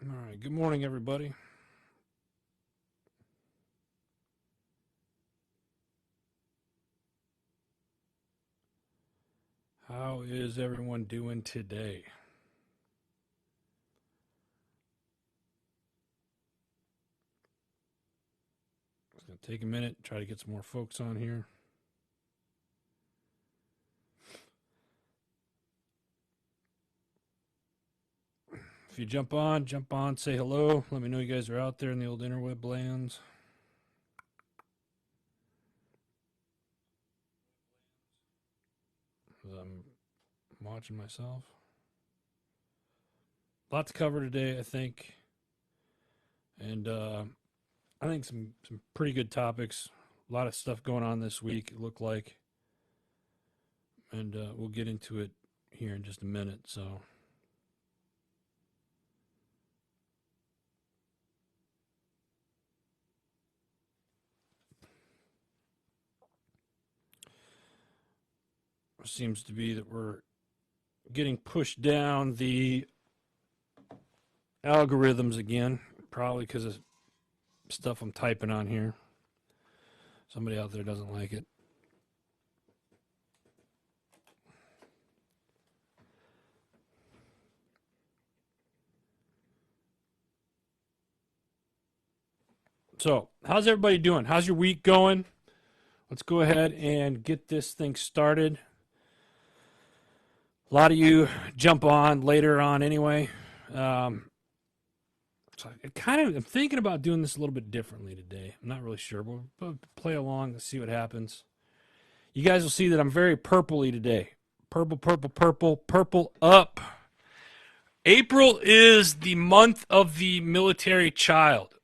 All right, good morning, everybody. How is everyone doing today? It's going to take a minute, try to get some more folks on here. If you jump on, say hello. Let me know you guys are out there in the old interweb lands. I'm watching myself. A lot to cover today, I think. And I think some pretty good topics. A lot of stuff going on this week, it looked like. And we'll get into it here in just a minute. So. Seems to be that we're getting pushed down the algorithms again, probably because of stuff I'm typing on here. Somebody out there doesn't like it. So, how's everybody doing? How's your week going? Let's go ahead and get this thing started. A lot of you jump on later on anyway. So I'm thinking about doing this a little bit differently today. I'm not really sure, but we'll play along and see what happens. You guys will see that I'm very purpley today. Purple, purple, purple, purple up. April is the month of the military child.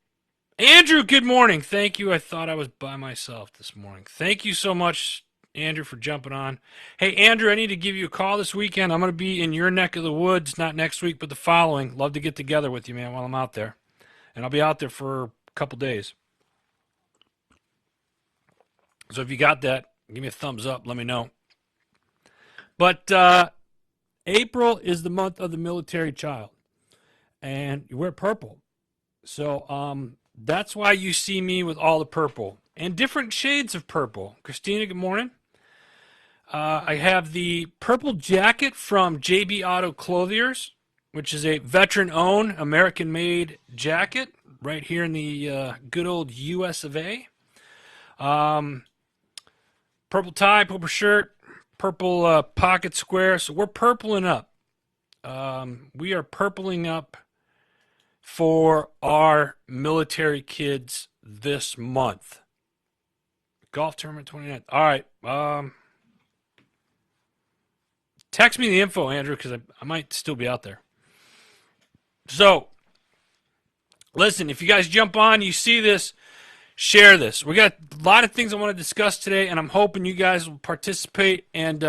Andrew, good morning. Thank you. I thought I was by myself this morning. Thank you so much, Andrew, for jumping on. Hey, Andrew, I need to give you a call this weekend. I'm going to be in your neck of the woods, not next week, but the following. Love to get together with you, man, while I'm out there. And I'll be out there for a couple days. So if you got that, give me a thumbs up. Let me know. But April is the month of the military child. And you wear purple. So that's why you see me with all the purple and different shades of purple. Christina, good morning. I have the purple jacket from JB Auto Clothiers, which is a veteran-owned, American-made jacket right here in the good old U.S. of A. Purple tie, purple shirt, purple pocket square. So we're purpling up. We are purpling up for our military kids this month. Golf tournament 29th. All right. Text me the info, Andrew, because I might still be out there. So, listen, if you guys jump on, you see this, share this. We got a lot of things I want to discuss today, and I'm hoping you guys will participate and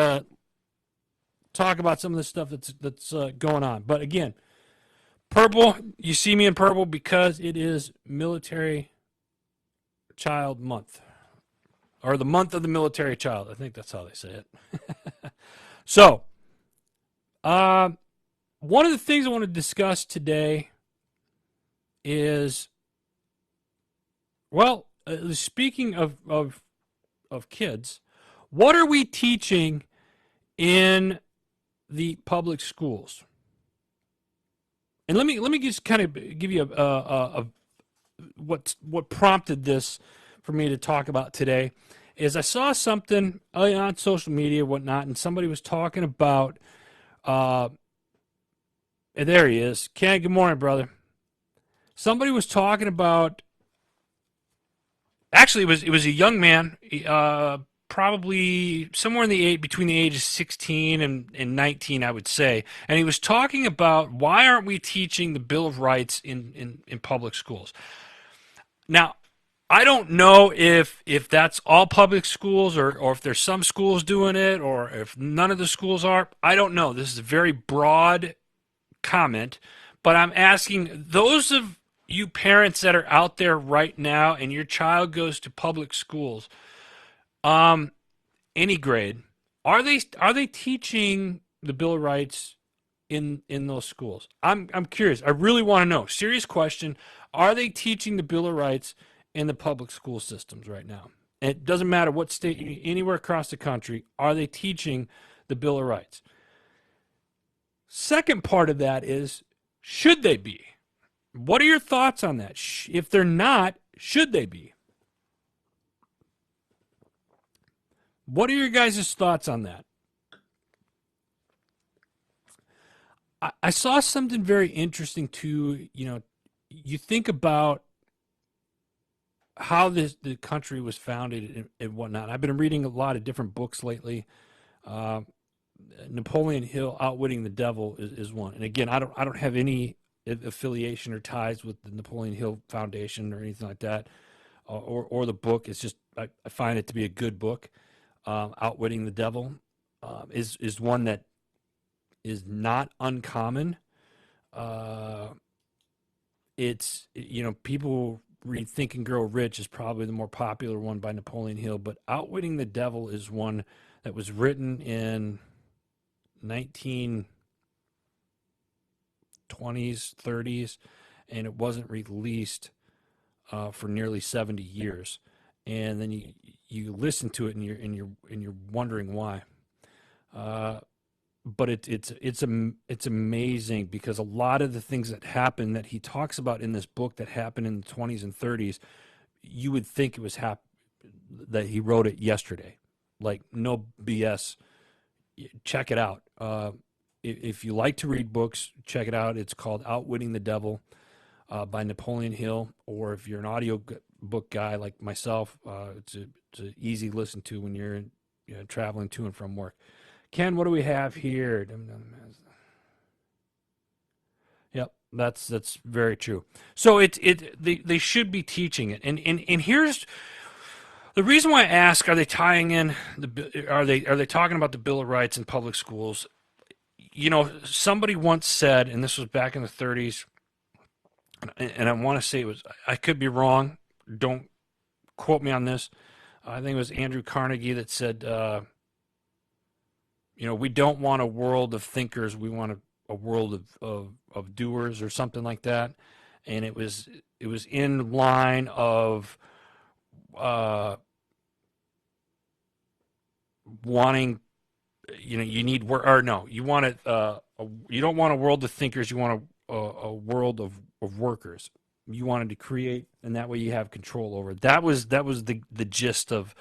talk about some of the stuff that's going on. But again, purple, you see me in purple because it is Military Child Month. Or the month of the military child. I think that's how they say it. So, one of the things I want to discuss today is, well, speaking of kids, what are we teaching in the public schools? And let me just kind of give you what prompted this for me to talk about today is I saw something on social media, whatnot, and somebody was talking about. There he is. Ken, good morning, brother. Somebody was talking about. Actually, it was a young man, probably somewhere in the between the ages 16 and 19, I would say, and he was talking about why aren't we teaching the Bill of Rights in public schools? Now, I don't know if that's all public schools or if there's some schools doing it or if none of the schools are. I don't know. This is a very broad comment, but I'm asking those of you parents that are out there right now and your child goes to public schools, any grade, are they teaching the Bill of Rights in those schools? I'm curious. I really want to know. Serious question. Are they teaching the Bill of Rights in the public school systems right now? And it doesn't matter what state, anywhere across the country, are they teaching the Bill of Rights? Second part of that is, should they be? What are your thoughts on that? If they're not, should they be? What are your guys' thoughts on that? I saw something very interesting too. You think about how the country was founded and whatnot. I've been reading a lot of different books lately. Uh, Napoleon Hill, Outwitting the Devil, is one. And again, I don't have any affiliation or ties with the Napoleon Hill Foundation or anything like that, or the book. It's just I find it to be a good book. Outwitting the Devil is one that is not uncommon. Uh, it's people read Think and Grow Rich is probably the more popular one by Napoleon Hill, but Outwitting the Devil is one that was written in 1920s, 30s, and it wasn't released for nearly 70 years. And then you listen to it and you're wondering why. Uh, but it's amazing because a lot of the things that happen that he talks about in this book that happened in the 20s and 30s, you would think it was that he wrote it yesterday. Like, no BS. Check it out. If you like to read books, check it out. It's called Outwitting the Devil by Napoleon Hill. Or if you're an audio book guy like myself, it's an easy listen to when you're traveling to and from work. Ken, what do we have here? Yep, that's very true. So they should be teaching it, and here's the reason why I ask: are they tying in are they talking about the Bill of Rights in public schools? Somebody once said, and this was back in the 30s, and I want to say it was, I could be wrong. Don't quote me on this. I think it was Andrew Carnegie that said, we don't want a world of thinkers. We want a world of doers or something like that. And it was in line of wanting, you need work, or no, you want it. You don't want a world of thinkers. You want a world of workers. You wanted to create, and that way you have control over it. That was the gist of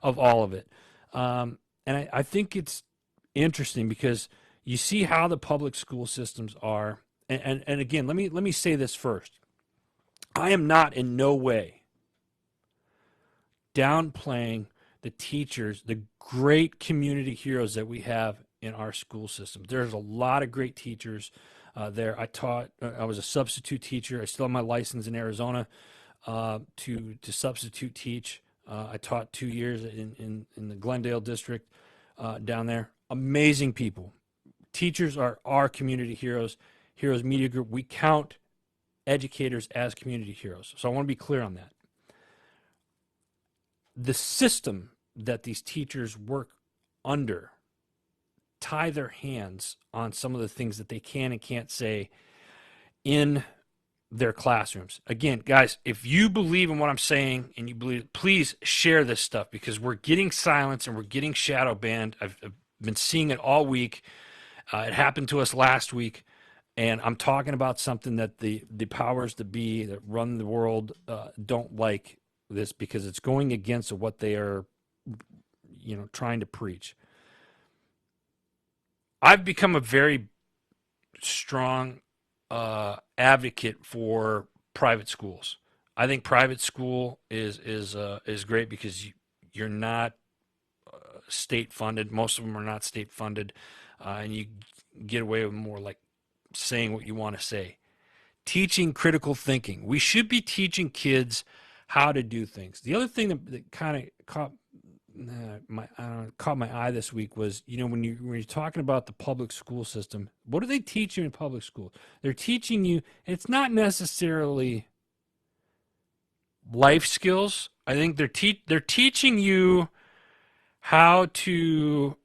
all of it. And I think it's interesting because you see how the public school systems are. And again, let me say this first. I am not in no way downplaying the teachers, the great community heroes that we have in our school system. There's a lot of great teachers there. I was a substitute teacher. I still have my license in Arizona to substitute teach. I taught 2 years in the Glendale district down there. Amazing people. Teachers are our community heroes. Heroes Media Group, we count educators as community heroes. So I want to be clear on that. The system that these teachers work under tie their hands on some of the things that they can and can't say in their classrooms. Again, guys, if you believe in what I'm saying and you believe, please share this stuff because we're getting silence and we're getting shadow banned. I've been seeing it all week. It happened to us last week, and I'm talking about something that the powers that be that run the world don't like this because it's going against what they are, trying to preach. I've become a very strong advocate for private schools. I think private school is great because you're not state funded. Most of them are not state funded, and you get away with more like saying what you want to say. Teaching critical thinking. We should be teaching kids how to do things. The other thing that kind of caught my eye this week was, when you're talking about the public school system, what do they teach you in public school? They're teaching you, and it's not necessarily life skills. I think they're teaching you how to.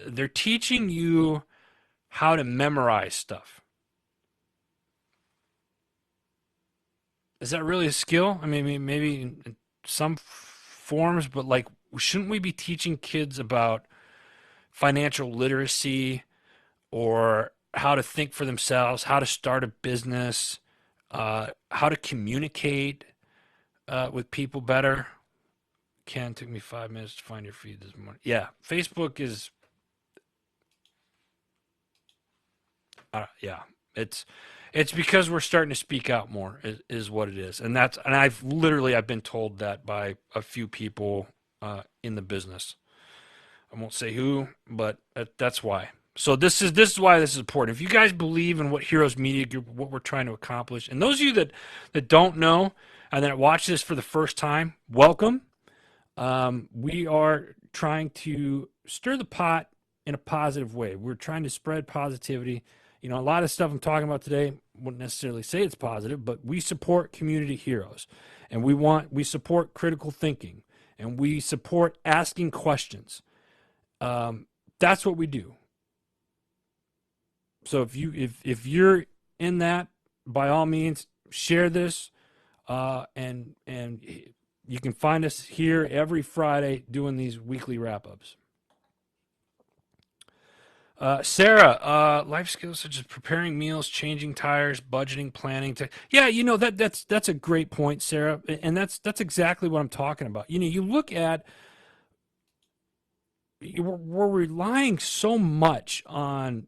They're teaching you how to memorize stuff. Is that really a skill? I mean, maybe in some forms, but like, shouldn't we be teaching kids about financial literacy or how to think for themselves, how to start a business, how to communicate with people better? Ken, took me 5 minutes to find your feed this morning. Yeah, Facebook is, yeah, it's it's because we're starting to speak out more is what it is, and I've been told that by a few people in the business. I won't say who, but that's why. So this is why this is important. If you guys believe in what Heroes Media Group, what we're trying to accomplish, and those of you that don't know and that watch this for the first time, welcome. We are trying to stir the pot in a positive way. We're trying to spread positivity. You know, a lot of stuff I'm talking about today wouldn't necessarily say it's positive, but we support community heroes, and we support critical thinking, and we support asking questions. That's what we do. So if you're in that, by all means, share this, and you can find us here every Friday doing these weekly wrap ups. Sarah, life skills such as preparing meals, changing tires, budgeting, planning. Yeah, you know that's a great point, Sarah, and that's exactly what I'm talking about. You know, you look at we're relying so much on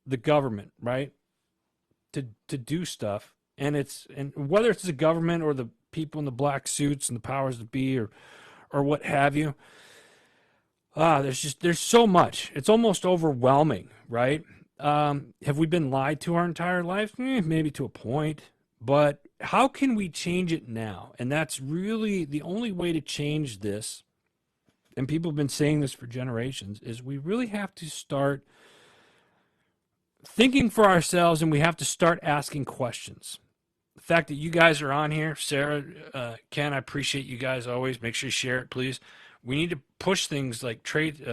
the government, right, to do stuff, and whether it's the government or the people in the black suits and the powers that be, or what have you. There's so much. It's almost overwhelming, right? Have we been lied to our entire life? Maybe to a point, but how can we change it now? And that's really the only way to change this. And people have been saying this for generations, is we really have to start thinking for ourselves, and we have to start asking questions. The fact that you guys are on here, Sarah, Ken, I appreciate you guys always. Make sure you share it, please. We need to push things like trade.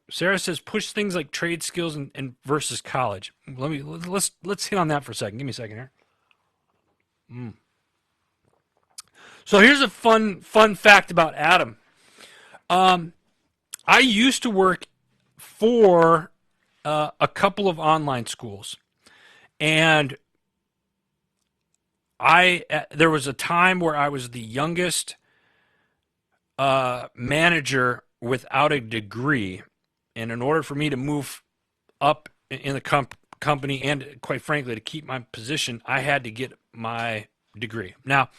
Sarah says push things like trade skills and versus college. Let's hit on that for a second. Give me a second here. So here's a fun fact about Adam. I used to work for a couple of online schools, and there was a time where I was the youngest manager without a degree, and in order for me to move up in the company and, quite frankly, to keep my position, I had to get my degree. Now,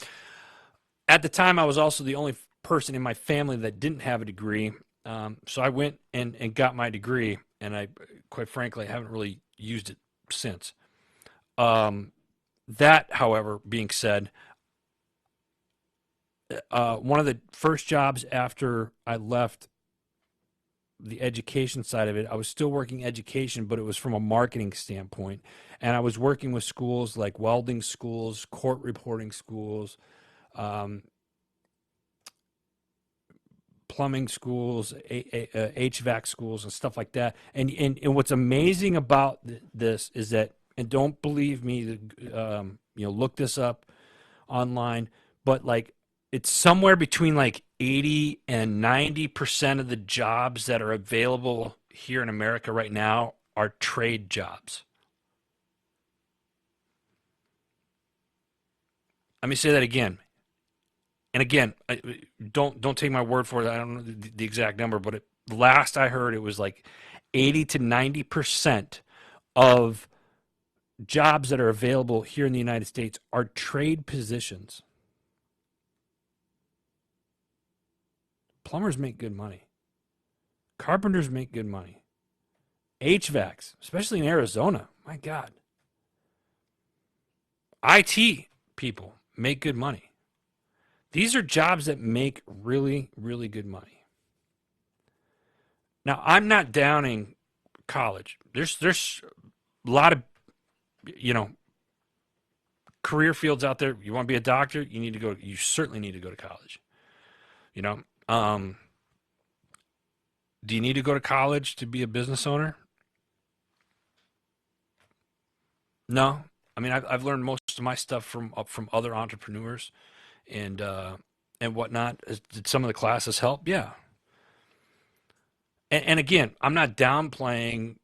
at the time, I was also the only person in my family that didn't have a degree, so I went and got my degree, and I, quite frankly, haven't really used it since. That, however, being said, one of the first jobs after I left the education side of it, I was still working education, but it was from a marketing standpoint. And I was working with schools like welding schools, court reporting schools, um, plumbing schools, HVAC schools, and stuff like that. And what's amazing about this is that, and don't believe me, look this up online, but like it's somewhere between like 80 and 90% of the jobs that are available here in America right now are trade jobs. Let me say that again. And again, don't take my word for it. I don't know the exact number, but last I heard it was like 80 to 90% of jobs that are available here in the United States are trade positions. Plumbers make good money. Carpenters make good money. HVACs, especially in Arizona. My God. IT people make good money. These are jobs that make really, really good money. Now, I'm not downing college. There's a lot of, you know, career fields out there. You want to be a doctor, you certainly need to go to college. You know, do you need to go to college to be a business owner? No, I mean I've learned most of my stuff from other entrepreneurs and whatnot. Did some of the classes help? Yeah, and again, I'm not downplaying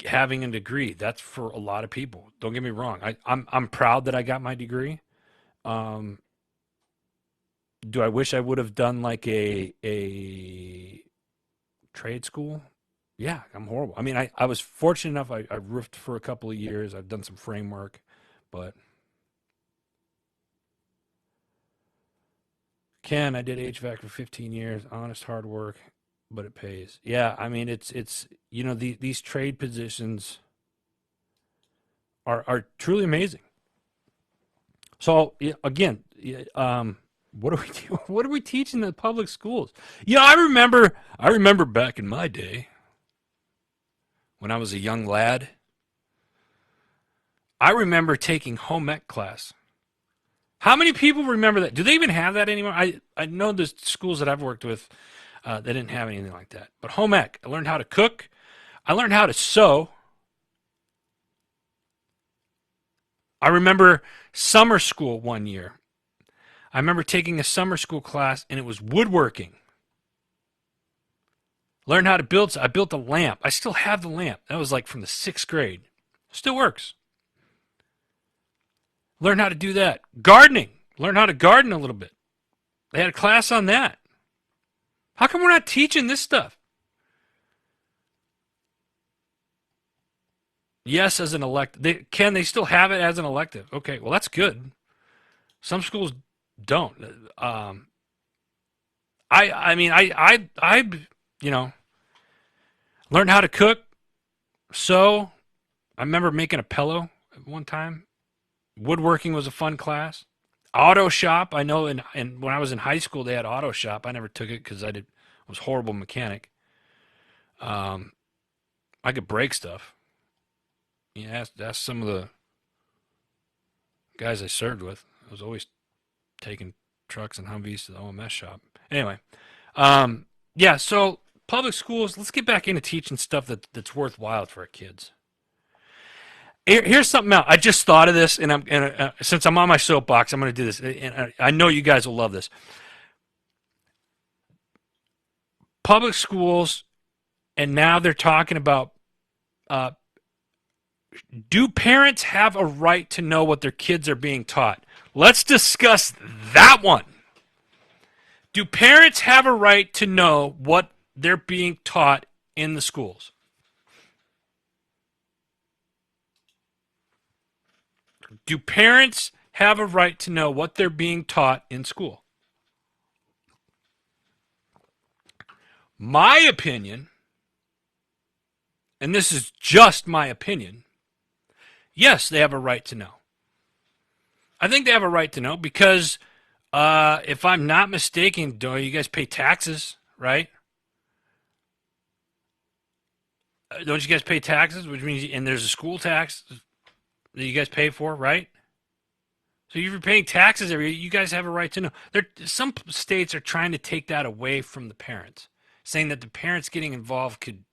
having a degree. That's for a lot of people. Don't get me wrong. I'm proud that I got my degree. Um, do I wish I would have done like a trade school? Yeah, I'm horrible. I mean, I was fortunate enough. I roofed for a couple of years. I've done some framework, but Ken, I did HVAC for 15 years. Honest, hard work, but it pays. Yeah, I mean, it's these trade positions are truly amazing. So yeah, again, yeah, what are we what are we teaching the public schools? Yeah, I remember back in my day when I was a young lad. I remember taking home ec class. How many people remember that? Do they even have that anymore? I know the schools that I've worked with, they didn't have anything like that. But home ec, I learned how to cook. I learned how to sew. I remember summer school one year. I remember taking a summer school class and it was woodworking. Learned how to build. I built a lamp. I still have the lamp. That was like from the sixth grade. Still works. Learn how to do that. Gardening. Learn how to garden a little bit. They had a class on that. How come we're not teaching this stuff? Yes, as an elective. They still have it as an elective? Okay, well that's good. Some schools don't. I mean I you know learned how to cook. So I remember making a pillow at one time. Woodworking was a fun class. Auto shop. I know, and when I was in high school, they had auto shop. I never took it because was a horrible mechanic. Um, I could break stuff. You know, ask some of the guys I served with. I was always taking trucks and Humvees to the OMS shop. Anyway, um, yeah. So public schools. Let's get back into teaching stuff that's worthwhile for our kids. Here's something else. I just thought of this, and since I'm on my soapbox, I'm going to do this, and I know you guys will love this. Public schools, and now they're talking about, uh, do parents have a right to know what their kids are being taught? Let's discuss that one. Do parents have a right to know what they're being taught in the schools? Do parents have a right to know what they're being taught in school? My opinion, and this is just my opinion, yes, they have a right to know. I think they have a right to know because if I'm not mistaken, do you guys pay taxes, right? Don't you guys pay taxes? Which means, and there's a school tax that you guys pay for, right? So if you're paying taxes every year, you guys have a right to know. Some states are trying to take that away from the parents, saying that the parents getting involved could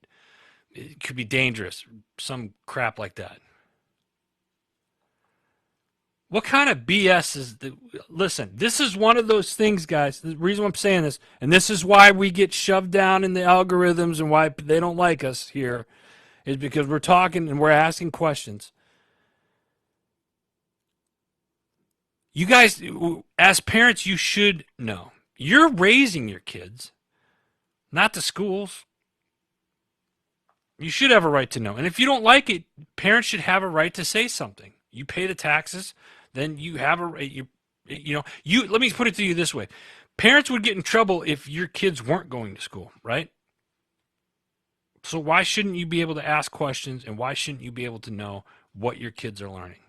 be dangerous, some crap like that. What kind of BS is the? Listen, this is one of those things, guys. The reason why I'm saying this, and this is why we get shoved down in the algorithms and why they don't like us here, is because we're talking and we're asking questions. You guys, as parents, you should know. You're raising your kids, not the schools. You should have a right to know. And if you don't like it, parents should have a right to say something. You pay the taxes, then you have a you let me put it to you this way. Parents would get in trouble if your kids weren't going to school, right? So why shouldn't you be able to ask questions and why shouldn't you be able to know what your kids are learning?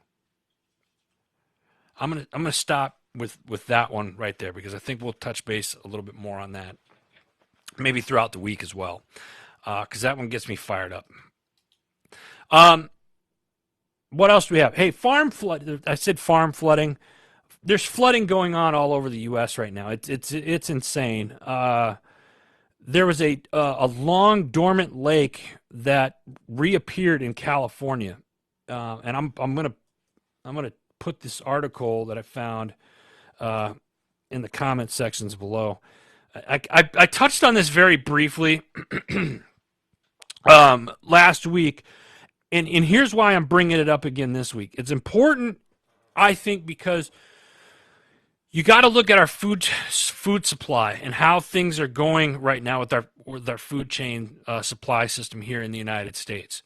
I'm gonna stop with that one right there because I think we'll touch base a little bit more on that maybe throughout the week as well because that one gets me fired up. Um, what else do we have? Hey, farm flood. I said farm flooding. There's flooding going on all over the U.S. right now. It's insane. There was a long dormant lake that reappeared in California. and I'm gonna put this article that I found in the comment sections below. I touched on this very briefly last week, and here's why I'm bringing it up again this week. It's important, I think, because you got to look at our food supply and how things are going right now with our food chain supply system here in the United States.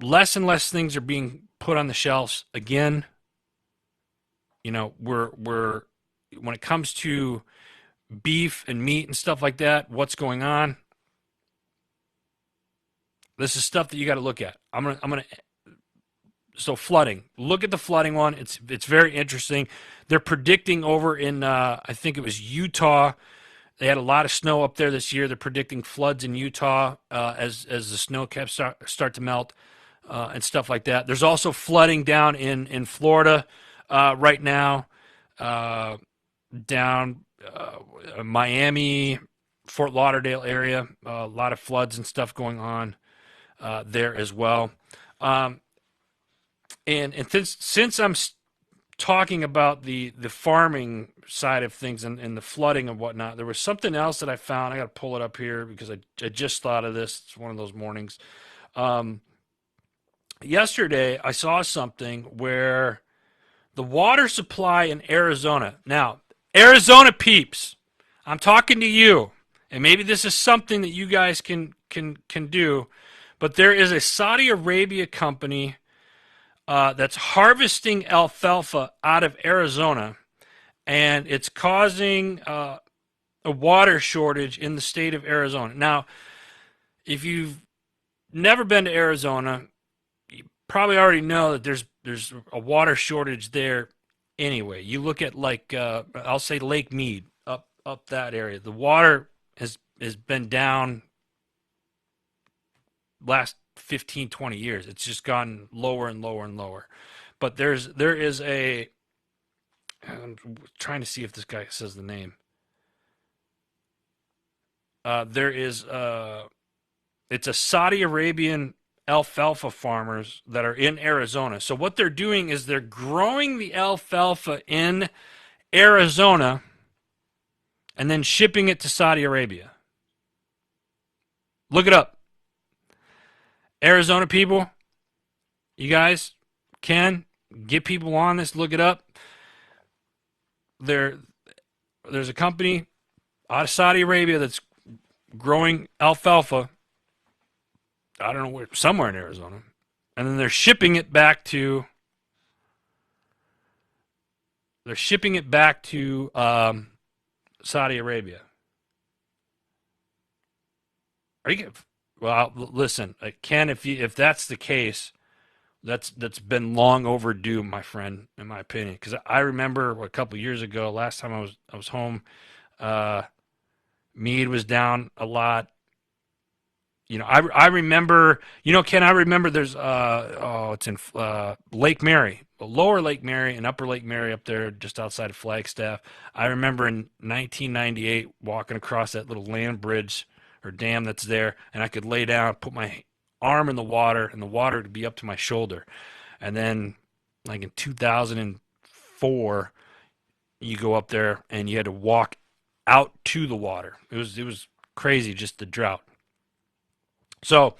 Less and less things are being put on the shelves again. You know, we're when it comes to beef and meat and stuff like that, what's going on? This is stuff that you got to look at. So flooding. Look at the flooding one. It's very interesting. They're predicting over in I think it was Utah. They had a lot of snow up there this year. They're predicting floods in Utah as the snow caps start to melt and stuff like that. There's also flooding down in Florida right now, down Miami, Fort Lauderdale area. A lot of floods and stuff going on there as well. And since I'm talking about the farming side of things and the flooding and whatnot, there was something else that I found. I got to pull it up here because I just thought of this. It's one of those mornings. Yesterday, I saw something where the water supply in Arizona. Now, Arizona peeps, I'm talking to you, and maybe this is something that you guys can do, but there is a Saudi Arabia company that's harvesting alfalfa out of Arizona, and it's causing a water shortage in the state of Arizona. Now, if you've never been to Arizona, you probably already know that there's a water shortage there anyway. You look at I'll say Lake Mead up that area. The water has been down last 15, 20 years. It's just gotten lower and lower and lower. But there is a, I'm trying to see if this guy says the name. There is it's a Saudi Arabian alfalfa farmers that are in Arizona. So what they're doing is they're growing the alfalfa in Arizona and then shipping it to Saudi Arabia. Look it up. Arizona people, you guys can get people on this. Look it up. There's a company out of Saudi Arabia that's growing alfalfa. I don't know where, somewhere in Arizona, and then they're shipping it back to. They're shipping it back to Saudi Arabia. Are you? Well, listen, Ken. If that's the case, that's been long overdue, my friend, in my opinion. Because I remember a couple years ago, last time I was home, mead was down a lot. You know, I remember. You know, Ken, I remember there's it's in Lake Mary, Lower Lake Mary and Upper Lake Mary up there, just outside of Flagstaff. I remember in 1998 walking across that little land bridge or dam that's there, and I could lay down, put my arm in the water, and the water would be up to my shoulder. And then, like in 2004, you go up there and you had to walk out to the water. It was crazy, just the drought. So,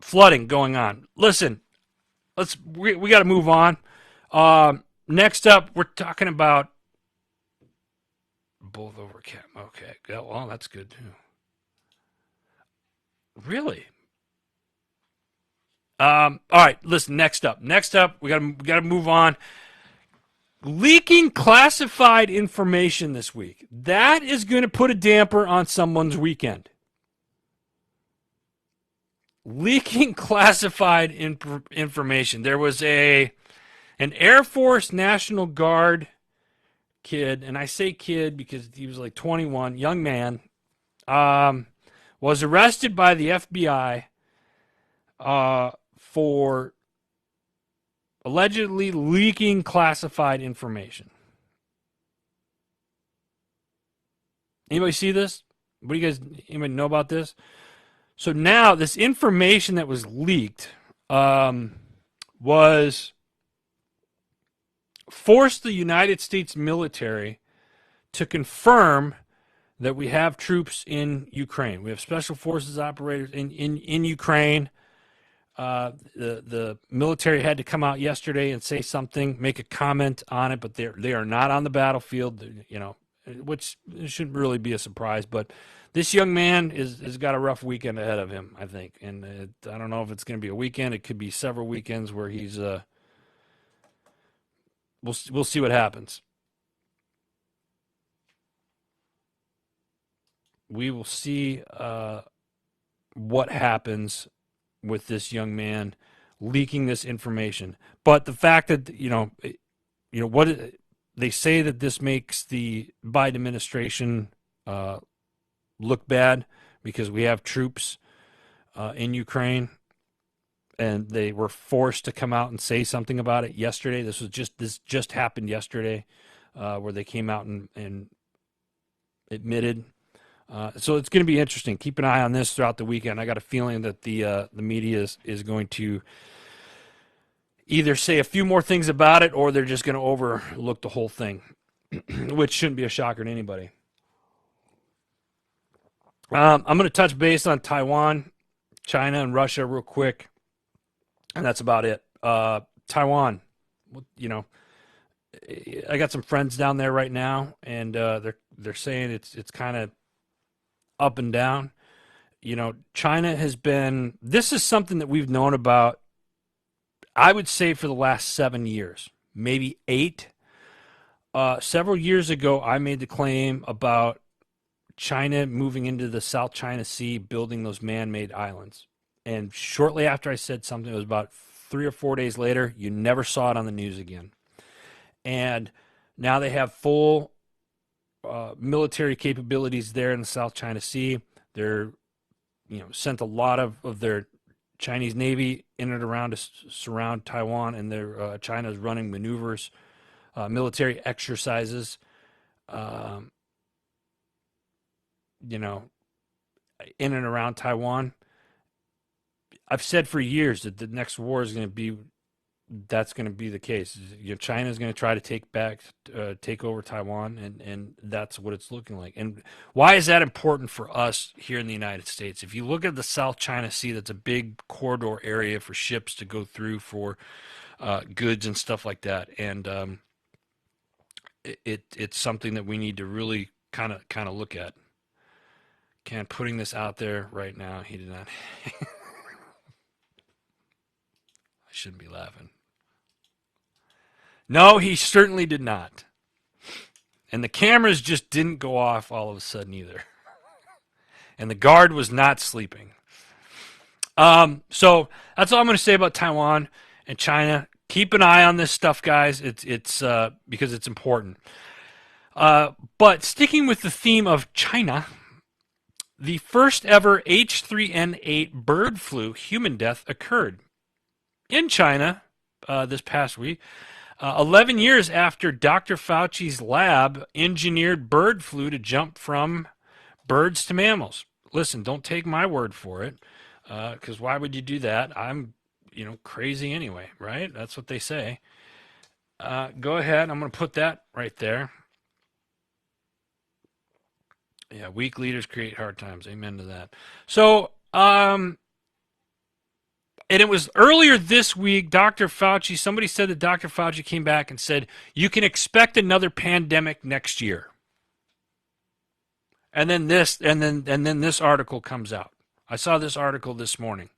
flooding going on. Listen, we got to move on. Next up, we're talking about both over cap. Okay, well, that's good too. Really? All right. Listen. Next up, we gotta move on. Leaking classified information this week. That is going to put a damper on someone's weekend. Leaking classified information. There was an Air Force National Guard kid, and I say kid because he was like 21, young man, was arrested by the FBI for allegedly leaking classified information. Anybody see this? Anybody know about this? So now this information that was leaked was forced the United States military to confirm that we have troops in Ukraine. We have special forces operators in Ukraine. The military had to come out yesterday and say something, make a comment on it, but they are not on the battlefield. You know, which shouldn't really be a surprise. But this young man has got a rough weekend ahead of him, I think, and I don't know if it's going to be a weekend. It could be several weekends where he's. We'll see what happens. We will see what happens with this young man leaking this information. But the fact that what they say that this makes the Biden administration look bad because we have troops in Ukraine, and they were forced to come out and say something about it yesterday. This just happened yesterday, where they came out and admitted. So it's going to be interesting. Keep an eye on this throughout the weekend. I got a feeling that the media is going to either say a few more things about it, or they're just going to overlook the whole thing, which shouldn't be a shocker to anybody. I'm going to touch base on Taiwan, China, and Russia real quick, and that's about it. Taiwan, I got some friends down there right now, and they're saying it's kind of up and down. China has been. This is something that we've known about, I would say, for the last 7 years, maybe 8. Several years ago, I made the claim about China moving into the South China Sea, building those man-made islands. And shortly after I said something, it was about 3 or 4 days later, you never saw it on the news again. And now they have full military capabilities there in the South China Sea. They're, sent a lot of their Chinese Navy in and around to surround Taiwan, and China's running maneuvers, military exercises, in and around Taiwan. I've said for years that the next war is going to be, that's going to be the case. China's going to try to take over Taiwan, and that's what it's looking like. And why is that important for us here in the United States? If you look at the South China Sea, that's a big corridor area for ships to go through for goods and stuff like that. And it's something that we need to really kind of look at. Ken, putting this out there right now, he did not. I shouldn't be laughing. No, he certainly did not. And the cameras just didn't go off all of a sudden either. And the guard was not sleeping. So that's all I'm going to say about Taiwan and China. Keep an eye on this stuff, guys. It's because it's important. But sticking with the theme of China, the first ever H3N8 bird flu human death occurred in China this past week, 11 years after Dr. Fauci's lab engineered bird flu to jump from birds to mammals. Listen, don't take my word for it, because why would you do that? I'm, crazy anyway, right? That's what they say. Go ahead. I'm going to put that right there. Yeah, weak leaders create hard times. Amen to that. So, and it was earlier this week, Dr. Fauci, somebody said that Dr. Fauci came back and said, you can expect another pandemic next year. And then this article comes out. I saw this article this morning.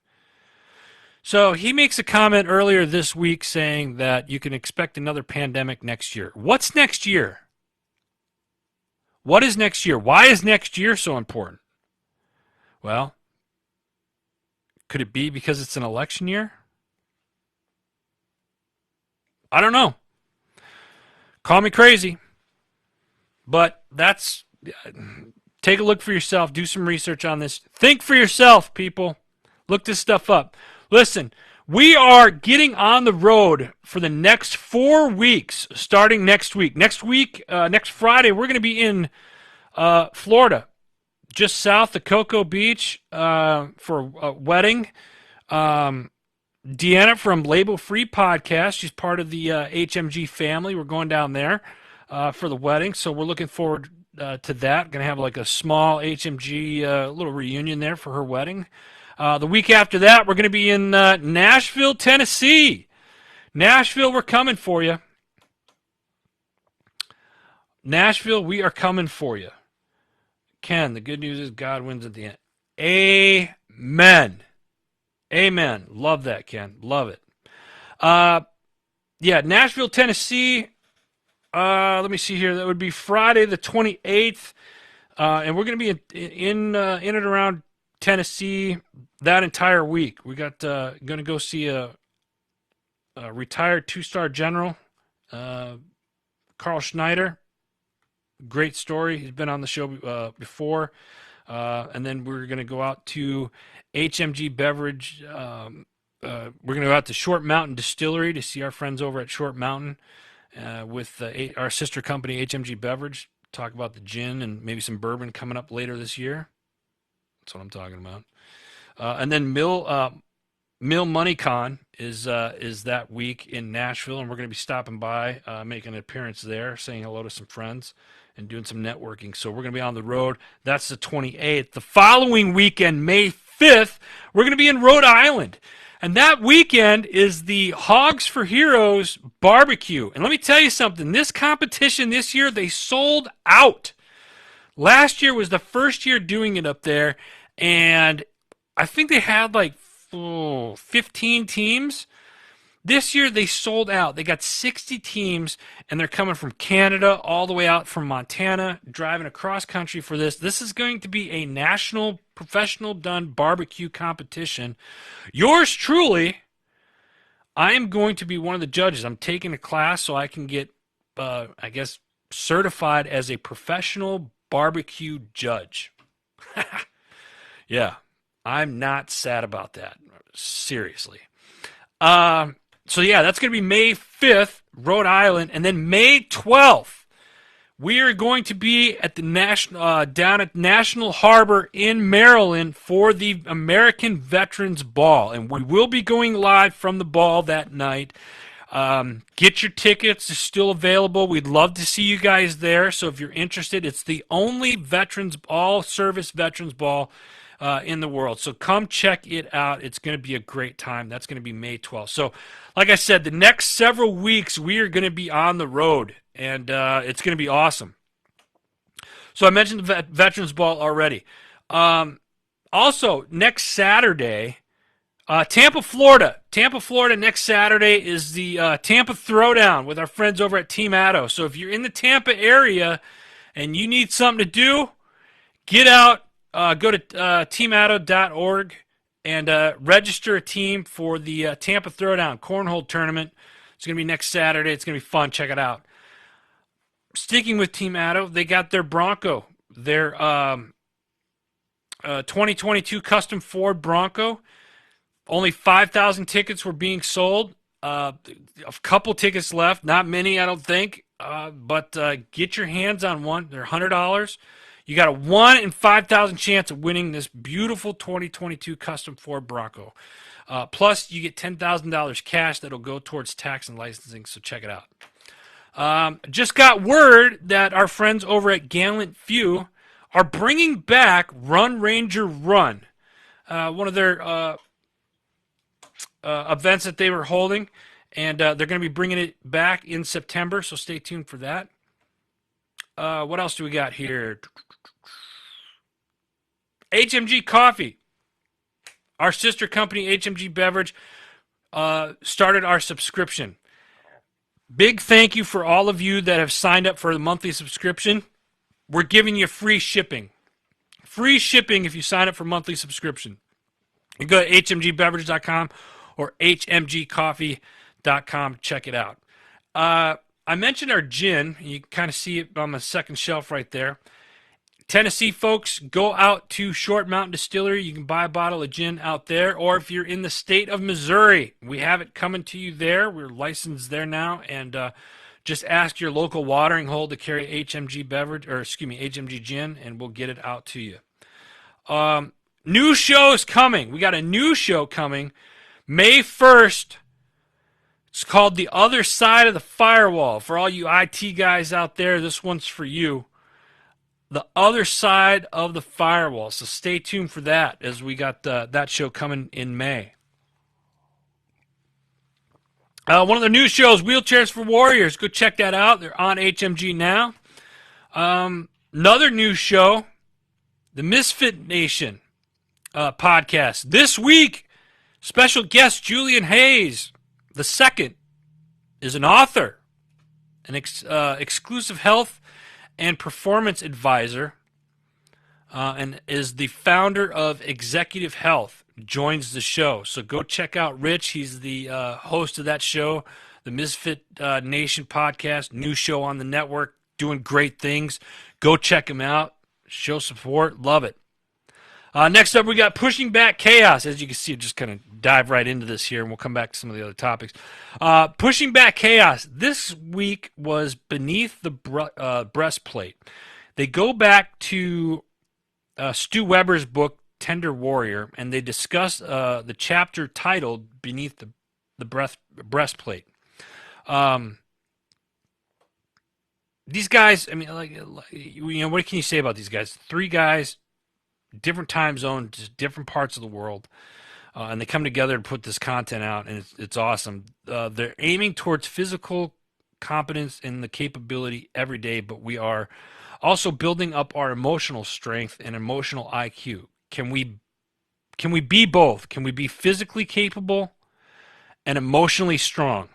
So he makes a comment earlier this week saying that you can expect another pandemic next year. What's next year? What is next year? Why is next year so important? Well, could it be because it's an election year? I don't know. Call me crazy. But take a look for yourself. Do some research on this. Think for yourself, people. Look this stuff up. Listen, we are getting on the road for the next 4 weeks, starting next week. Next Friday, we're going to be in Florida, just south of Cocoa Beach for a wedding. Deanna from Label Free Podcast. She's part of the HMG family. We're going down there for the wedding, so we're looking forward to that. Going to have like a small HMG little reunion there for her wedding. The week after that, we're going to be in Nashville, Tennessee. Nashville, we're coming for you. Nashville, we are coming for you. Ken, the good news is God wins at the end. Amen. Amen. Love that, Ken. Love it. Yeah, Nashville, Tennessee. Let me see here. That would be Friday the 28th. And we're going to be in and around Tennessee that entire week. We got going to go see a retired 2-star general, Carl Schneider. Great story. He's been on the show before. And then we're going to go out to HMG Beverage. We're going to go out to Short Mountain Distillery to see our friends over at Short Mountain with our sister company, HMG Beverage. Talk about the gin and maybe some bourbon coming up later this year. That's what I'm talking about. And then Mill Money Con is that week in Nashville, and we're going to be stopping by, making an appearance there, saying hello to some friends, and doing some networking. So we're going to be on the road. That's the 28th. The following weekend, May 5th, we're going to be in Rhode Island. And that weekend is the Hogs for Heroes barbecue. And let me tell you something. This competition this year, they sold out. Last year was the first year doing it up there. And I think they had like 15 teams. This year they sold out. They got 60 teams, and they're coming from Canada all the way out from Montana, driving across country for this. This is going to be a national professional done barbecue competition. Yours truly, I am going to be one of the judges. I'm taking a class so I can get, I guess, certified as a professional barbecue judge. Yeah, I'm not sad about that. Seriously. So yeah, that's going to be May 5th, Rhode Island, and then May 12th, we are going to be at the down at National Harbor in Maryland for the American Veterans Ball, and we will be going live from the ball that night. Get your tickets; they're still available. We'd love to see you guys there. So if you're interested, it's the only all-service veterans ball in the world. So come check it out. It's going to be a great time. That's going to be May 12th. So like I said, the next several weeks, we are going to be on the road, and it's going to be awesome. So I mentioned the Veterans Ball already. Also, next Saturday, Tampa, Florida. Tampa, Florida, next Saturday is the Tampa Throwdown with our friends over at Team Atto. So if you're in the Tampa area and you need something to do, get out. Go to teamatto.org and register a team for the Tampa Throwdown Cornhole Tournament. It's going to be next Saturday. It's going to be fun. Check it out. Sticking with Team Atto, they got their Bronco, their 2022 Custom Ford Bronco. Only 5,000 tickets were being sold. A couple tickets left. Not many, I don't think. But get your hands on one. They're $100. You got a 1 in 5,000 chance of winning this beautiful 2022 Custom Ford Bronco. Plus, you get $10,000 cash that'll go towards tax and licensing, so check it out. Just got word that our friends over at Gallant Few are bringing back Run Ranger Run, one of their events that they were holding, and they're going to be bringing it back in September, so stay tuned for that. What else do we got here? HMG Coffee. Our sister company, HMG Beverage, started our subscription. Big thank you for all of you that have signed up for the monthly subscription. We're giving you free shipping. Free shipping if you sign up for monthly subscription. You go to hmgbeverage.com or hmgcoffee.com. Check it out. I mentioned our gin. You can kind of see it on the second shelf right there. Tennessee folks, go out to Short Mountain Distillery. You can buy a bottle of gin out there. Or if you're in the state of Missouri, we have it coming to you there. We're licensed there now. And just ask your local watering hole to carry HMG beverage, or excuse me, HMG gin, and we'll get it out to you. New shows coming. We got a new show coming May 1st. It's called The Other Side of the Firewall. For all you IT guys out there, this one's for you. The Other Side of the Firewall. So stay tuned for that as we got that show coming in May. One of the new shows, Wheelchairs for Warriors. Go check that out. They're on HMG now. Another new show, the Misfit Nation podcast. This week, special guest Julian Hayes, the second, is an author, an exclusive health and performance advisor, and is the founder of Executive Health. Joins the show. So go check out Rich. He's the host of that show, the Misfit Nation podcast, new show on the network, doing great things. Go check him out. Show support. Love it. Next up, we got Pushing Back Chaos. As you can see, just kind of dive right into this here, and we'll come back to some of the other topics. Pushing Back Chaos. This week was Beneath the Breastplate. They go back to Stu Weber's book, Tender Warrior, and they discuss the chapter titled Beneath the Breastplate. These guys, I mean, what can you say about these guys? 3 guys, different time zones, different parts of the world, and they come together to put this content out, and it's awesome. They're aiming towards physical competence and the capability every day, but we are also building up our emotional strength and emotional IQ. Can we be both? Can we be physically capable and emotionally strong?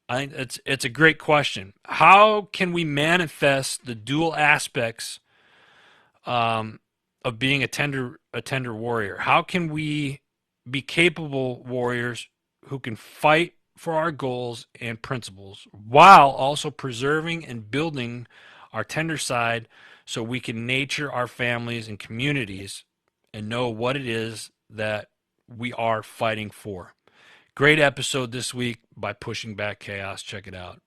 I think it's a great question. How can we manifest the dual aspects of being a tender warrior? How can we be capable warriors who can fight for our goals and principles while also preserving and building our tender side so we can nurture our families and communities and know what it is that we are fighting for? Great episode this week by Pushing Back Chaos. Check it out.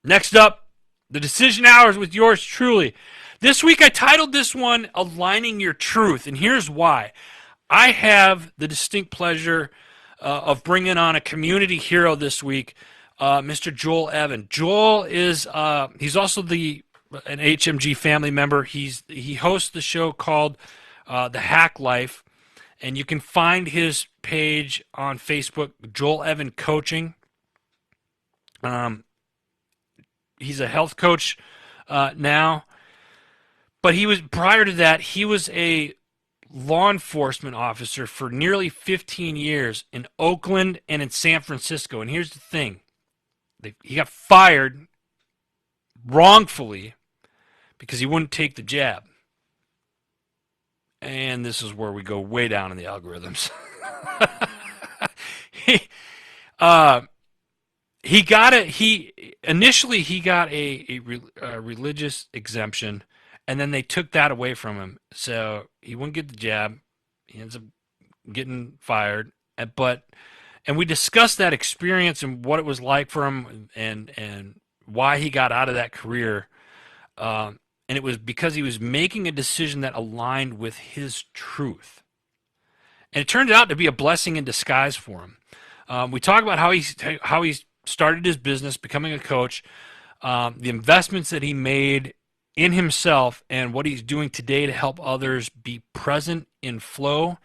Next up, the Decision Hours with yours truly. This week I titled this one Aligning Your Truth, and here's why. I have the distinct pleasure of bringing on a community hero this week, Mr. Joel Evan. Joel is he's also an HMG family member. He hosts the show called The Hack Life, and you can find his page on Facebook, Joel Evan Coaching. He's a health coach now, but prior to that, he was a law enforcement officer for nearly 15 years in Oakland and in San Francisco. And here's the thing. He got fired wrongfully because he wouldn't take the jab. And this is where we go way down in the algorithms. Initially he got a religious exemption, and then they took that away from him. So he wouldn't get the jab. He ends up getting fired. And we discussed that experience and what it was like for him and why he got out of that career. And it was because he was making a decision that aligned with his truth. And it turned out to be a blessing in disguise for him. We talk about how he started his business, becoming a coach, the investments that he made in himself, and what he's doing today to help others be present in flow,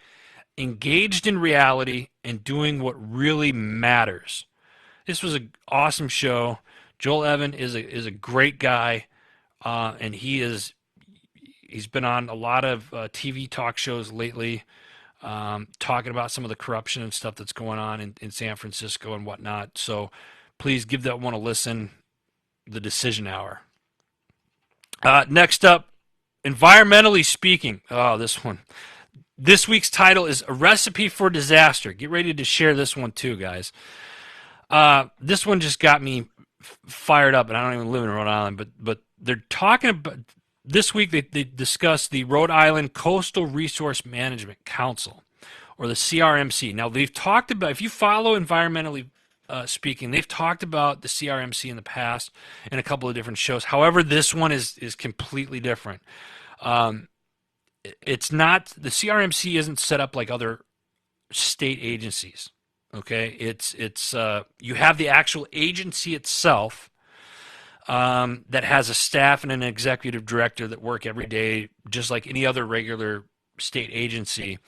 engaged in reality, and doing what really matters. This was an awesome show. Joel Evan is a great guy. And he's been on a lot of TV talk shows lately, talking about some of the corruption and stuff that's going on in San Francisco and whatnot. So please give that one a listen, The Decision Hour. Next up, Environmentally Speaking. Oh, this one. This week's title is A Recipe for Disaster. Get ready to share this one too, guys. This one just got me fired up, and I don't even live in Rhode Island, but they're talking about this week. They discussed the Rhode Island Coastal Resource Management Council, or the CRMC. Now they've talked about, if you follow Environmentally Speaking, they've talked about the CRMC in the past in a couple of different shows. However, this one is completely different. It's not, the CRMC isn't set up like other state agencies. Okay, it's you have the actual agency itself, that has a staff and an executive director that work every day, just like any other regular state agency,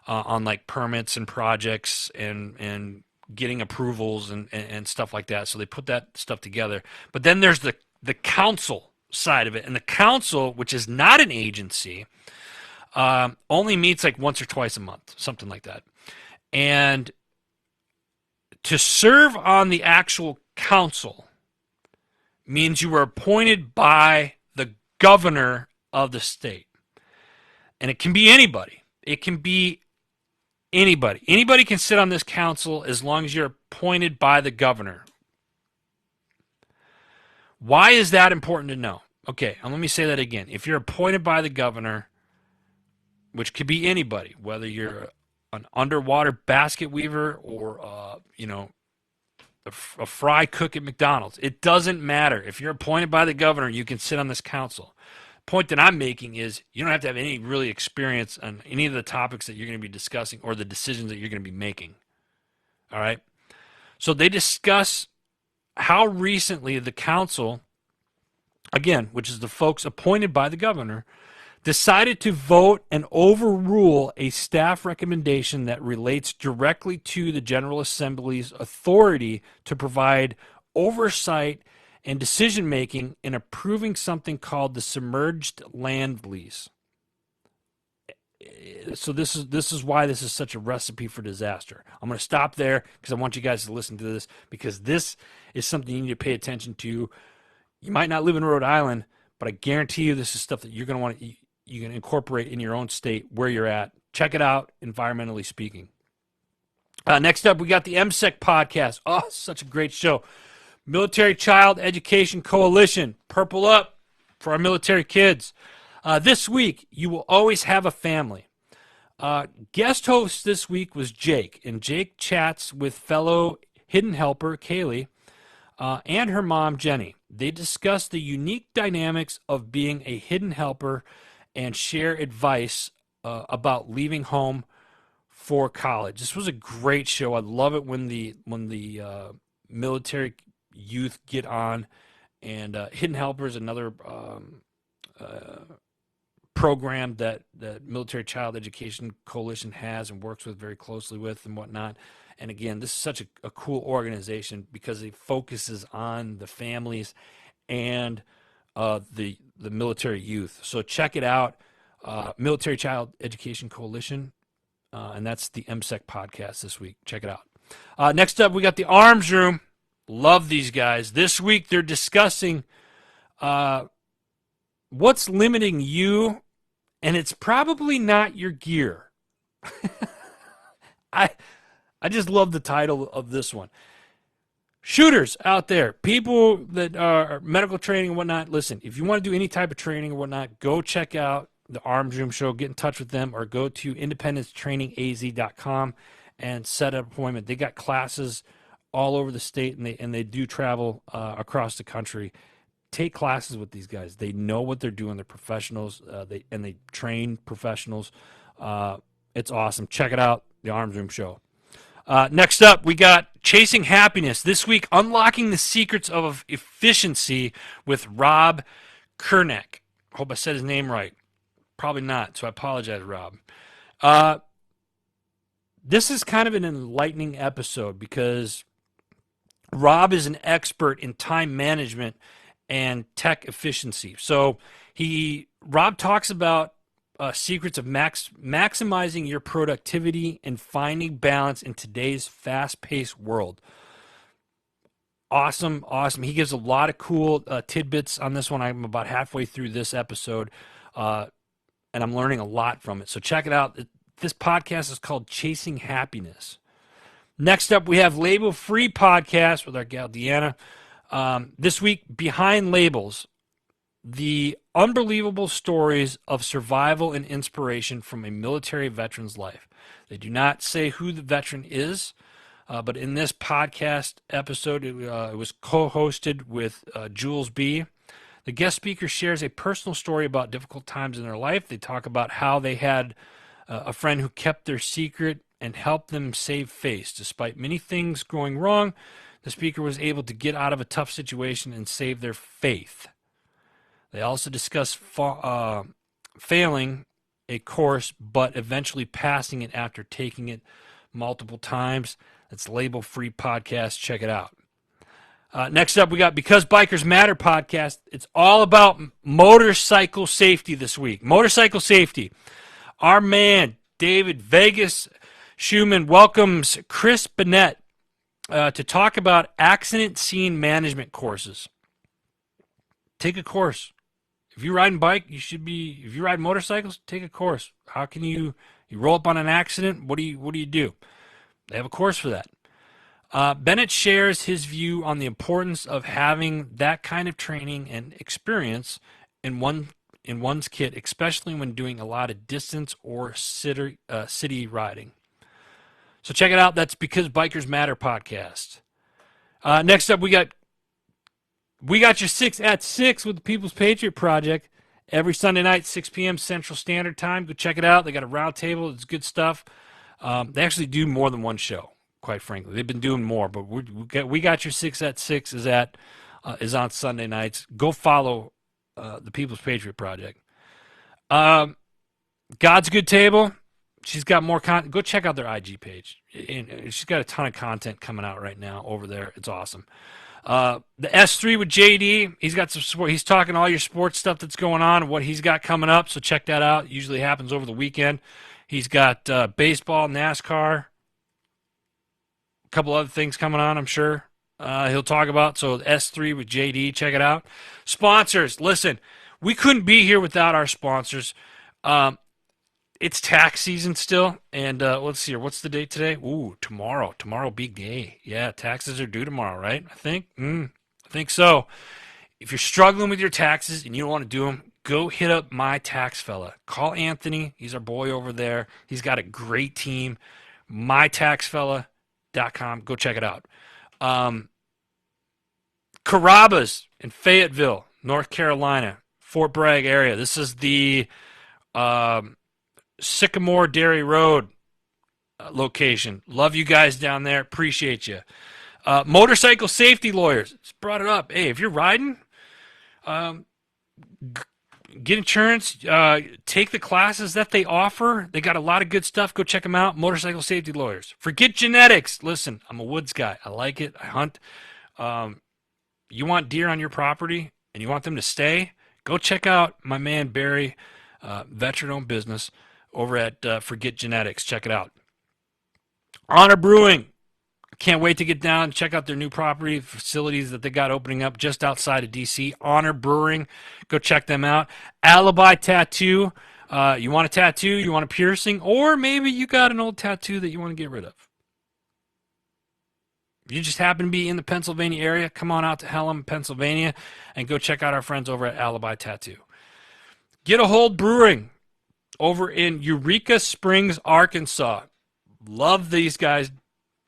on like permits and projects and getting approvals and stuff like that. So they put that stuff together. But then there's the council side of it, and the council, which is not an agency, only meets like once or twice a month, something like that. And to serve on the actual council means you were appointed by the governor of the state. And it can be anybody. It can be anybody. Anybody can sit on this council as long as you're appointed by the governor. Why is that important to know? Okay, let me say that again. If you're appointed by the governor, which could be anybody, whether you're an underwater basket weaver or, a fry cook at McDonald's, it doesn't matter. If you're appointed by the governor, you can sit on this council. Point that I'm making is you don't have to have any really experience on any of the topics that you're going to be discussing or the decisions that you're going to be making. All right? So they discuss how recently the council, again, which is the folks appointed by the governor, decided to vote and overrule a staff recommendation that relates directly to the General Assembly's authority to provide oversight and decision-making in approving something called the submerged land lease. So this is why this is such a recipe for disaster. I'm going to stop there because I want you guys to listen to this, because this is something you need to pay attention to. You might not live in Rhode Island, but I guarantee you this is stuff that you're going to want to, you can incorporate in your own state where you're at. Check it out, environmentally speaking. Next up, we got the MSEC podcast. Oh, such a great show. Military Child Education Coalition. Purple up for our military kids. This week, you will always have a family. Guest host this week was Jake, and Jake chats with fellow hidden helper Kaylee and her mom Jenny. They discuss the unique dynamics of being a hidden helper and share advice about leaving home for college. This was a great show. I love it when the military youth get on, and Hidden Helpers, another program that the Military Child Education Coalition has and works with very closely with and whatnot. And again, this is such a cool organization because it focuses on the families and the military youth. So check it out, Military Child Education Coalition, and that's the MSEC podcast this week. Check it out. Next up, we got the Arms Room. Love these guys. This week, they're discussing what's limiting you, and it's probably not your gear. I just love the title of this one. Shooters out there, people that are medical training and whatnot, listen, if you want to do any type of training or whatnot, go check out the Arms Room Show, get in touch with them, or go to independencetrainingaz.com and set an appointment. They got classes all over the state, and they do travel across the country. Take classes with these guys. They know what they're doing. They're professionals. They train professionals. It's awesome. Check it out, the Arms Room Show. Next up, we got Chasing Happiness. This week, Unlocking the Secrets of Efficiency with Rob Kerneck. Hope I said his name right. Probably not, so I apologize, Rob. This is kind of an enlightening episode because Rob is an expert in time management and tech efficiency. So Rob talks about secrets of maximizing your productivity and finding balance in today's fast-paced world. Awesome. He gives a lot of cool tidbits on this one. I'm about halfway through this episode, and I'm learning a lot from it. So check it out. This podcast is called Chasing Happiness. Next up, we have Label Free Podcast with our gal Deanna. This week, Behind Labels, the unbelievable stories of survival and inspiration from a military veteran's life. They do not say who the veteran is, but in this podcast episode, it was co-hosted with Jules B. The guest speaker shares a personal story about difficult times in their life. They talk about how they had a friend who kept their secret and helped them save face. Despite many things going wrong, the speaker was able to get out of a tough situation and save their faith. They also discuss failing a course, but eventually passing it after taking it multiple times. That's Label Free Podcast. Check it out. Next up, we got Because Bikers Matter podcast. It's all about motorcycle safety this week. Motorcycle safety. Our man, David Vegas Schumann, welcomes Chris Bennett to talk about accident scene management courses. Take a course. If you ride a bike, if you ride motorcycles, take a course. How can you roll up on an accident? What do you do? They have a course for that. Bennett shares his view on the importance of having that kind of training and experience in one's kit, especially when doing a lot of distance or city riding. So check it out. That's Because Bikers Matter podcast. Next up, we got your 6 at 6 with the People's Patriot Project every Sunday night, 6 p.m. Central Standard Time. Go check it out. They got a round table. It's good stuff. They actually do more than one show. Quite frankly, they've been doing more, but we got your 6 at 6 is on Sunday nights. Go follow the People's Patriot Project. God's Good Table. She's got more content. Go check out their IG page. And she's got a ton of content coming out right now over there. It's awesome. The S3 with JD. He's got some sport. He's talking all your sports stuff that's going on and what he's got coming up. So check that out. It usually happens over the weekend. He's got baseball, NASCAR. A couple other things coming on, I'm sure he'll talk about. So S3 with JD, check it out. Sponsors, listen, we couldn't be here without our sponsors. It's tax season still, and let's see here. What's the date today? Ooh, tomorrow. Tomorrow, big day. Yeah, taxes are due tomorrow, right? I think so. If you're struggling with your taxes and you don't want to do them, go hit up My Tax Fella. Call Anthony. He's our boy over there. He's got a great team. MyTaxFella.com. Go check it out. Carrabba's in Fayetteville, North Carolina, Fort Bragg area. This is the Sycamore Dairy Road location. Love you guys down there. Appreciate you. Motorcycle safety lawyers. Just brought it up. Hey, if you're riding, get insurance. Take the classes that they offer. They got a lot of good stuff. Go check them out. Motorcycle safety lawyers. Forget genetics. Listen, I'm a woods guy. I like it. I hunt. You want deer on your property and you want them to stay? Go check out my man Barry, veteran-owned business over at Forget Genetics. Check it out. Honor Brewing. Can't wait to get down and check out their new property facilities that they got opening up just outside of D.C. Honor Brewing. Go check them out. Alibi Tattoo. You want a tattoo? You want a piercing? Or maybe you got an old tattoo that you want to get rid of. If you just happen to be in the Pennsylvania area, come on out to Hellam, Pennsylvania, and go check out our friends over at Alibi Tattoo. Get a Hold Brewing over in Eureka Springs, Arkansas. Love these guys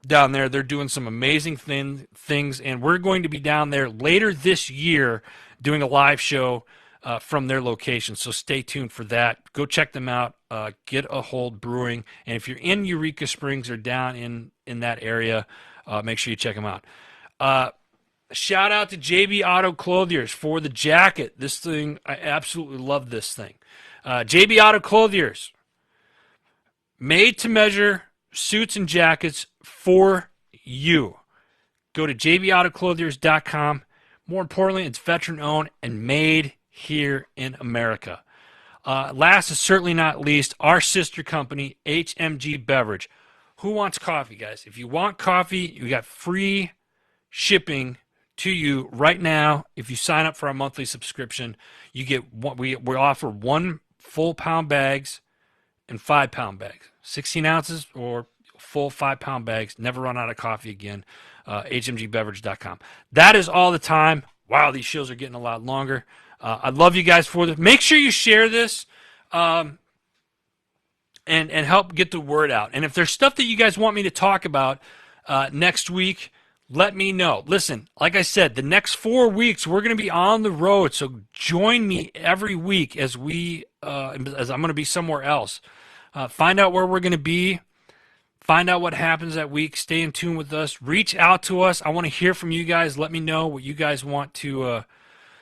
down there. They're doing some amazing things, and we're going to be down there later this year doing a live show from their location, so stay tuned for that. Go check them out. Get a Hold Brewing, and if you're in Eureka Springs or down in that area, make sure you check them out. Shout out to JB Auto Clothiers for the jacket. This thing, I absolutely love this thing. JB Auto Clothiers, made to measure suits and jackets for you. Go to jbautoclothiers.com. More importantly, it's veteran owned and made here in America. Last is certainly not least, our sister company, HMG Beverage. Who wants coffee, guys? If you want coffee, we got free shipping to you right now. If you sign up for our monthly subscription, you get what we offer 1 full pound bags and 5 pound bags, 16 ounces or full 5 pound bags. Never run out of coffee again. HMGbeverage.com. That is all the time. Wow, these shows are getting a lot longer. I love you guys for this. Make sure you share this and help get the word out. And if there's stuff that you guys want me to talk about next week, Let me know. Listen, like I said, the next 4 weeks we're going to be on the road, so join me every week as as I'm going to be somewhere else. Find out where we're going to be. Find out what happens that week. Stay in tune with us. Reach out to us. I want to hear from you guys. Let me know what you guys want to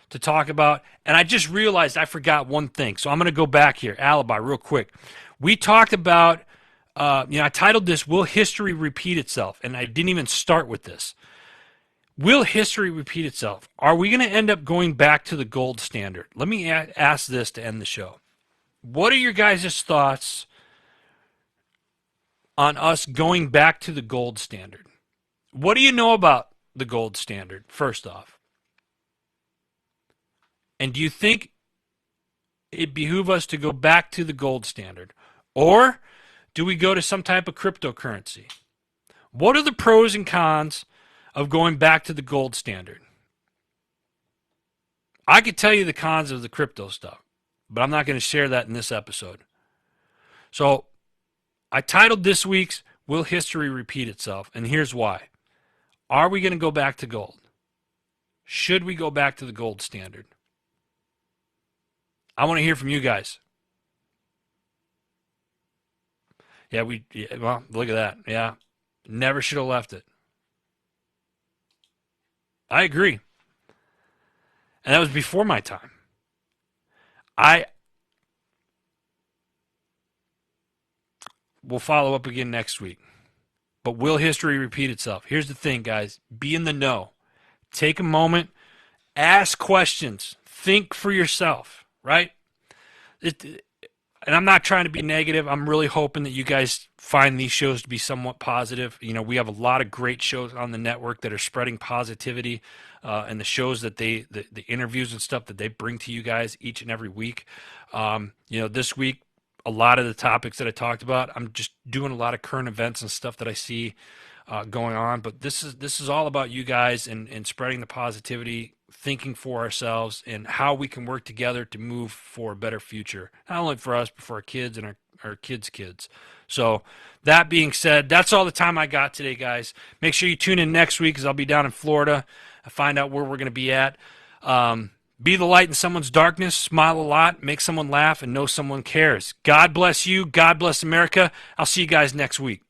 talk about. And I just realized I forgot one thing, so I'm going to go back here. Alibi, real quick. We talked about. I titled this "Will History Repeat Itself?" and I didn't even start with this. Will history repeat itself? Are we going to end up going back to the gold standard? Let me ask this to end the show. What are your guys' thoughts on us going back to the gold standard? What do you know about the gold standard, first off? And do you think it behoove us to go back to the gold standard? Or do we go to some type of cryptocurrency? What are the pros and cons of going back to the gold standard? I could tell you the cons of the crypto stuff, but I'm not going to share that in this episode. So I titled this week's Will History Repeat Itself? And here's why. Are we going to go back to gold? Should we go back to the gold standard? I want to hear from you guys. Well, look at that. Yeah, never should have left it. I agree. And that was before my time. I will follow up again next week. But will history repeat itself? Here's the thing, guys. Be in the know. Take a moment. Ask questions. Think for yourself, right? And I'm not trying to be negative. I'm really hoping that you guys find these shows to be somewhat positive. You know, we have a lot of great shows on the network that are spreading positivity, and the shows that the interviews and stuff that they bring to you guys each and every week. This week, a lot of the topics that I talked about, I'm just doing a lot of current events and stuff that I see going on. But this is all about you guys and spreading the positivity, thinking for ourselves, and how we can work together to move for a better future, not only for us, but for our kids and our kids' kids. So that being said, that's all the time I got today, guys. Make sure you tune in next week because I'll be down in Florida. I find out where we're going to be at. Be the light in someone's darkness, smile a lot, make someone laugh, and know someone cares. God bless you. God bless America. I'll see you guys next week.